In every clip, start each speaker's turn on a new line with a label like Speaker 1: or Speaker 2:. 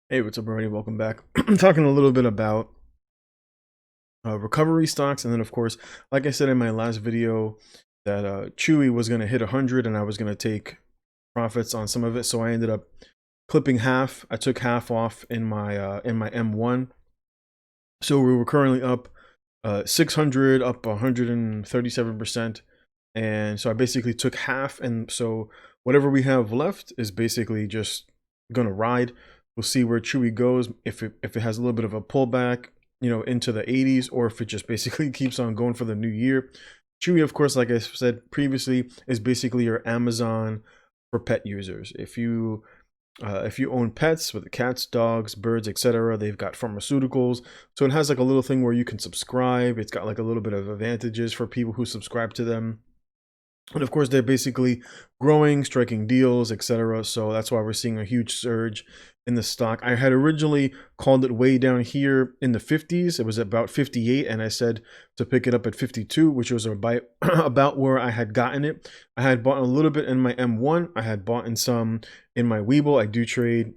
Speaker 1: Hey, what's up, everybody? Welcome back. I'm talking a little bit about recovery stocks, and then, of course, like I said in my last video, that CHWY was going to hit 100, and I was going to take profits on some of it. So I ended up clipping half. I took half off in my M1. So we were currently up 600, up 137%, and so I basically took half, and so whatever we have left is basically just gonna ride. We'll see where CHWY goes, if it has a little bit of a pullback, into the 80s, or if it just basically keeps on going for the new year. CHWY, of course, like I said previously, is basically your Amazon for pet users. If you own pets with cats, dogs, birds, etc., they've got pharmaceuticals. So it has like a little thing where you can subscribe. It's got like a little bit of advantages for people who subscribe to them. And of course, they're basically growing, striking deals, etc. So that's why we're seeing a huge surge in the stock. I had originally called it way down here in the 50s. It was about 58, and I said to pick it up at 52, which was about where I had gotten it. I had bought a little bit in my M1. I had bought in some in my Webull. I do trade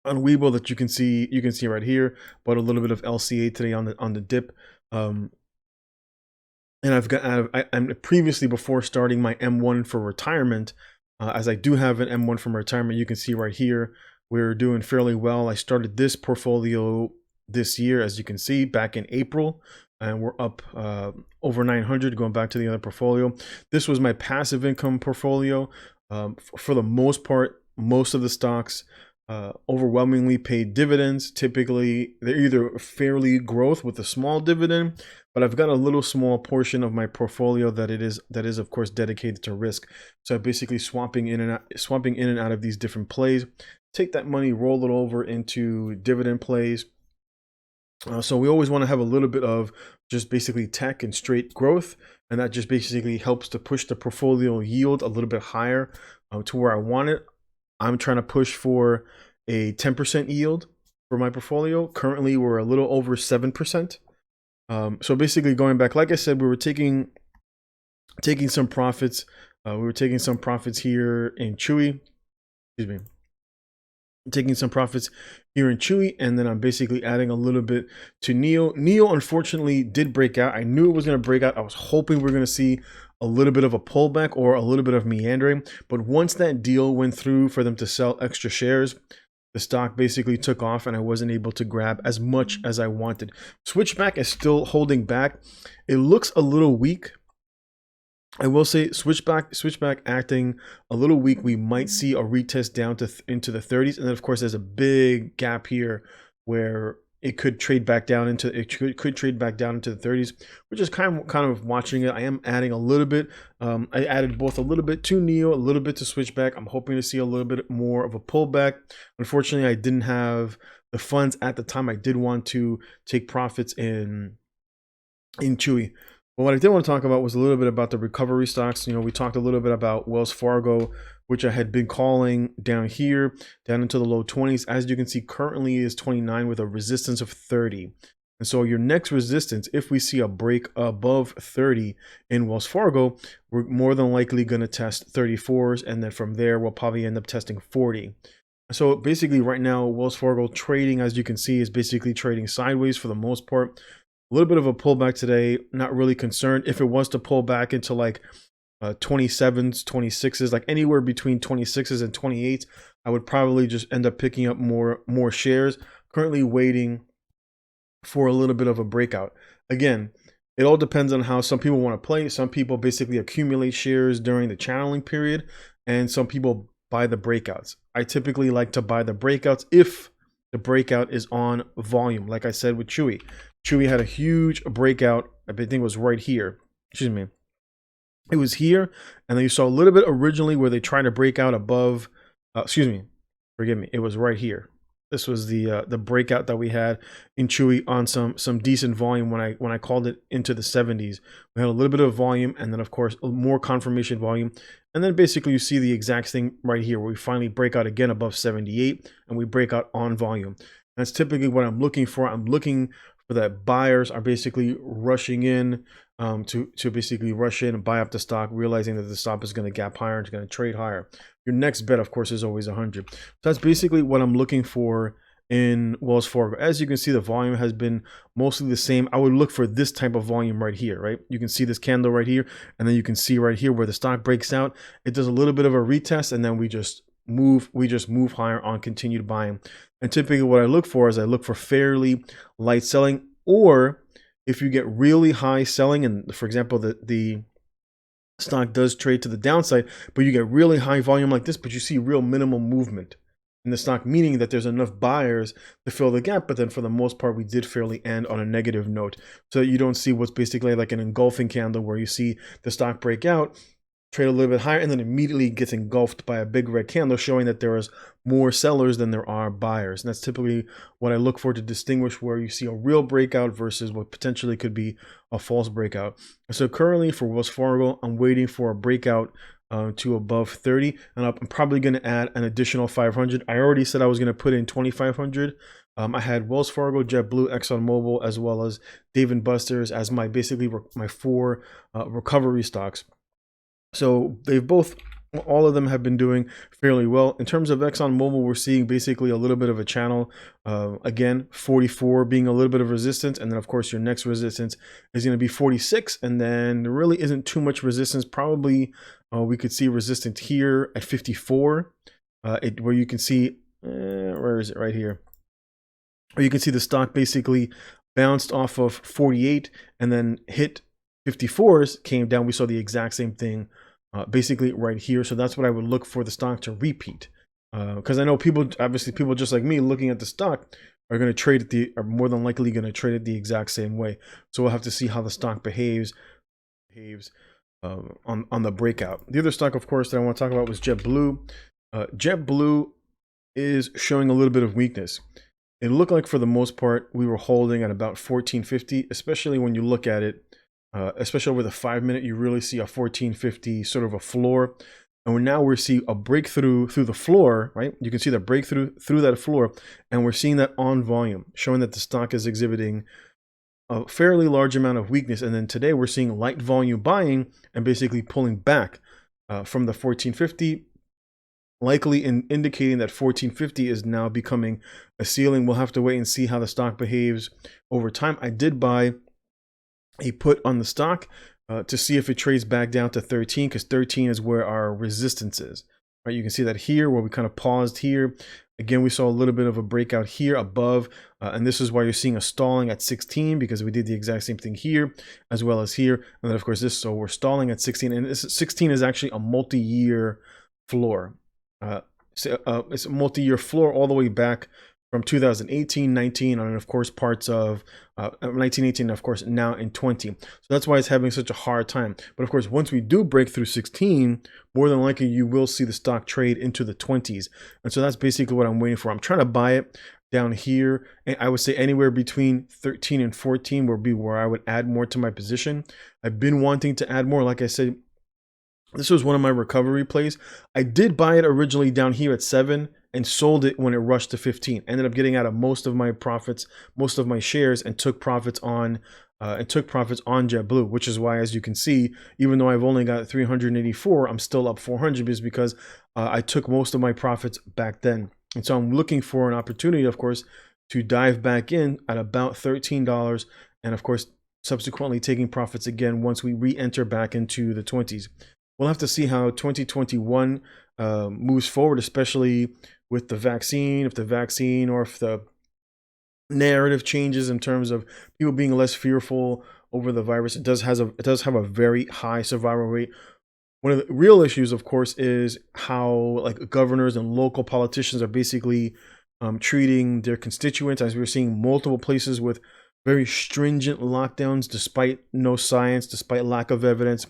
Speaker 1: on Webull, that you can see right here. Bought a little bit of LCA today on the dip. And I've got and previously, before starting my M1 for retirement, as I do have an M1 from retirement, you can see right here we're doing fairly well. I started this portfolio this year, as you can see, back in April, and we're up over 900. Going back to the other portfolio, this was my passive income portfolio. For the most part, most of the stocks overwhelmingly paid dividends. Typically, they're either fairly growth with a small dividend, but I've got a little small portion of my portfolio that is of course dedicated to risk. So I'm basically swapping in and out of these different plays. Take that money, roll it over into dividend plays. So we always want to have a little bit of just basically tech and straight growth, and that just basically helps to push the portfolio yield a little bit higher to where I want it. I'm trying to push for a 10% yield for my portfolio. Currently, we're a little over 7%. So basically, going back, like I said, we were taking some profits. We were taking some profits here in CHWY. Excuse me. Taking some profits here in CHWY, and then I'm basically adding a little bit to NEO. NEO, unfortunately, did break out. I knew it was going to break out. I was hoping we were going to see a little bit of a pullback or a little bit of meandering. But once that deal went through for them to sell extra shares, the stock basically took off, and I wasn't able to grab as much as I wanted. Switchback is still holding back. It looks a little weak. I will say switchback acting a little weak. We might see a retest down to into the 30s, and then of course there's a big gap here where it could trade back down into the 30s. We're just kind of watching it. I am adding a little bit. I added both a little bit to NEO, a little bit to switchback. I'm hoping to see a little bit more of a pullback. Unfortunately, I didn't have the funds at the time. I did want to take profits in CHWY. But what I did want to talk about was a little bit about the recovery stocks. We talked a little bit about Wells Fargo, which I had been calling down here, down into the low 20s. As you can see, currently is 29 with a resistance of 30. And so your next resistance, if we see a break above 30 in Wells Fargo, we're more than likely going to test 34s. And then from there, we'll probably end up testing 40. So basically right now, Wells Fargo trading, as you can see, is basically trading sideways for the most part. A little bit of a pullback today. Not really concerned. If it was to pull back into like 27s, 26s, like anywhere between 26s and 28s, I would probably just end up picking up more shares. Currently waiting for a little bit of a breakout. Again, it all depends on how some people want to play. Some people basically accumulate shares during the channeling period, and some people buy the breakouts. I typically like to buy the breakouts if the breakout is on volume. Like I said with CHWY. CHWY had a huge breakout. I think it was right here. Excuse me. It was here, and then you saw a little bit originally where they tried to break out above. Excuse me. Forgive me. It was right here. This was the breakout that we had in CHWY on some decent volume when I called it into the 70s. We had a little bit of volume, and then of course more confirmation volume, and then basically you see the exact thing right here where we finally break out again above 78, and we break out on volume. That's typically what I'm looking for. I'm looking for that buyers are basically rushing in to basically rush in and buy up the stock, realizing that the stock is going to gap higher and it's going to trade higher. your next bet, of course, is always 100. So that's basically what I'm looking for in Wells Fargo. As you can see, the volume has been mostly the same. I would look for this type of volume right here, right? You can see this candle right here, and then you can see right here where the stock breaks out. It does a little bit of a retest, and then we just move higher on continued buying. And typically what I look for is I look for fairly light selling, or if you get really high selling, and for example, the stock does trade to the downside, but you get really high volume like this, but you see real minimal movement in the stock, meaning that there's enough buyers to fill the gap. But then for the most part, we did fairly end on a negative note, so that you don't see what's basically like an engulfing candle where you see the stock break out, trade a little bit higher, and then immediately gets engulfed by a big red candle, showing that there is more sellers than there are buyers. And that's typically what I look for to distinguish where you see a real breakout versus what potentially could be a false breakout. So currently for Wells Fargo, I'm waiting for a breakout to above 30, and I'm probably going to add an additional 500. I already said I was going to put in 2,500. I had Wells Fargo, JetBlue, ExxonMobil, as well as Dave & Buster's as my basically my 4 recovery stocks. So they've both, all of them have been doing fairly well. In terms of ExxonMobil, we're seeing basically a little bit of a channel. Again, 44 being a little bit of resistance. And then, of course, your next resistance is going to be 46. And then there really isn't too much resistance. Probably we could see resistance here at 54, where you can see, where is it? Right here. Where you can see the stock basically bounced off of 48 and then hit 54s, came down. We saw the exact same thing basically right here. So that's what I would look for the stock to repeat, because I know people, obviously people just like me looking at the stock, are going to trade at are more than likely going to trade it the exact same way. So we'll have to see how the stock behaves on the breakout. The other stock, of course, that I want to talk about was JetBlue. JetBlue is showing a little bit of weakness. It looked like for the most part we were holding at about 1450, especially when you look at it. Especially over the 5-minute, you really see a 1450 sort of a floor. And now we're seeing a breakthrough through the floor, right? You can see the breakthrough through that floor, and we're seeing that on volume, showing that the stock is exhibiting a fairly large amount of weakness. And then today we're seeing light volume buying and basically pulling back from the 1450, likely indicating that 1450 is now becoming a ceiling. We'll have to wait and see how the stock behaves over time. I did buy a put on the stock to see if it trades back down to 13, because 13 is where our resistance is, right? You can see that here where we kind of paused here. Again, we saw a little bit of a breakout here above, and this is why you're seeing a stalling at 16, because we did the exact same thing here as well as here. And then of course so we're stalling at 16, and 16 is actually a multi-year floor. It's a multi-year floor all the way back from 2018, 19, and of course parts of 1918, of course now in 20. So that's why it's having such a hard time. But of course, once we do break through 16, more than likely you will see the stock trade into the 20s. And so that's basically what I'm waiting for. I'm trying to buy it down here, and I would say anywhere between 13 and 14 would be where I would add more to my position. I've been wanting to add more. Like I said, this was one of my recovery plays. I did buy it originally down here at 7 and sold it when it rushed to 15. Ended up getting out of most of my profits, most of my shares, and took profits on JetBlue, which is why, as you can see, even though I've only got 384, I'm still up 400 because I took most of my profits back then. And so I'm looking for an opportunity, of course, to dive back in at about $13, and of course subsequently taking profits again once we re-enter back into the 20s. We'll have to see how 2021 moves forward, especially with the vaccine, if the narrative changes in terms of people being less fearful over the virus. It does have a very high survival rate. One of the real issues, of course, is how like governors and local politicians are basically treating their constituents, as we're seeing multiple places with very stringent lockdowns despite no science, despite lack of evidence.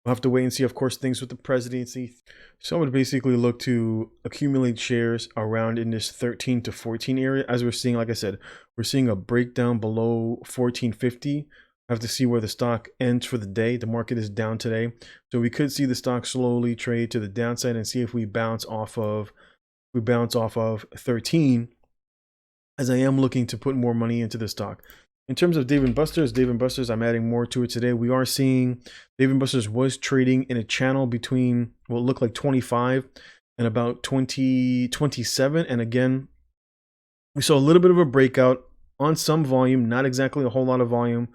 Speaker 1: We'll have to wait and see, of course, things with the presidency. So I would basically look to accumulate shares around in this 13 to 14 area. As we're seeing, like I said, we're seeing a breakdown below 1450. I have to see where the stock ends for the day. The market is down today, so we could see the stock slowly trade to the downside and see if we bounce off of 13, as I am looking to put more money into the stock. In terms of Dave & Buster's, I'm adding more to it today. We are seeing Dave & Buster's was trading in a channel between what looked like 25 and about 2027. And again, we saw a little bit of a breakout on some volume, not exactly a whole lot of volume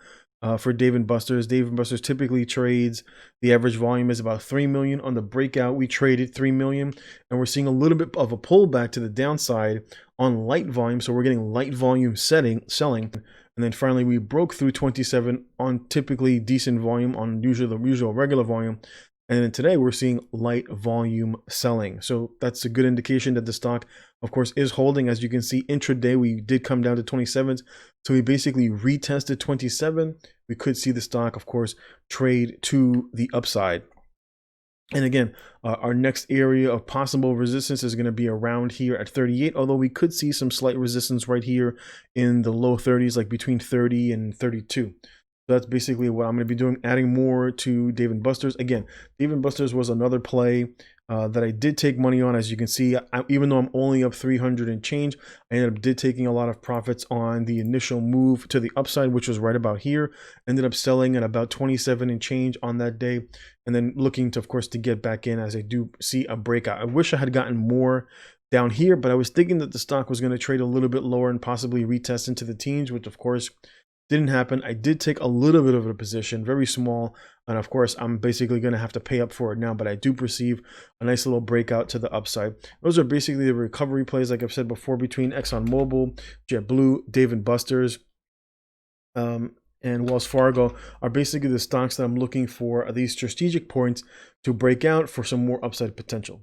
Speaker 1: for Dave & Buster's. Dave & Buster's typically trades, the average volume is about 3 million. On the breakout, we traded 3 million, and we're seeing a little bit of a pullback to the downside on light volume. So we're getting light volume selling. And then finally, we broke through 27 on typically decent volume on the usual regular volume. And then today we're seeing light volume selling. So that's a good indication that the stock, of course, is holding. As you can see, intraday, we did come down to 27s. So we basically retested 27. We could see the stock, of course, trade to the upside. And again, our next area of possible resistance is going to be around here at 38, although we could see some slight resistance right here in the low 30s, like between 30 and 32. So that's basically what I'm going to be doing, adding more to Dave & Buster's. Again, Dave & Buster's was another play that I did take money on. As you can see, even though I'm only up 300 and change, I ended up taking a lot of profits on the initial move to the upside, which was right about here. Ended up selling at about 27 and change on that day, and then looking to, of course, to get back in as I do see a breakout. I wish I had gotten more down here, but I was thinking that the stock was going to trade a little bit lower and possibly retest into the teens, which of course didn't happen. I did take a little bit of a position, very small, and of course I'm basically going to have to pay up for it now, but I do perceive a nice little breakout to the upside. Those are basically the recovery plays, like I've said before, between ExxonMobil, JetBlue, Dave & Buster's, and Wells Fargo are basically the stocks that I'm looking for these strategic points to break out for some more upside potential.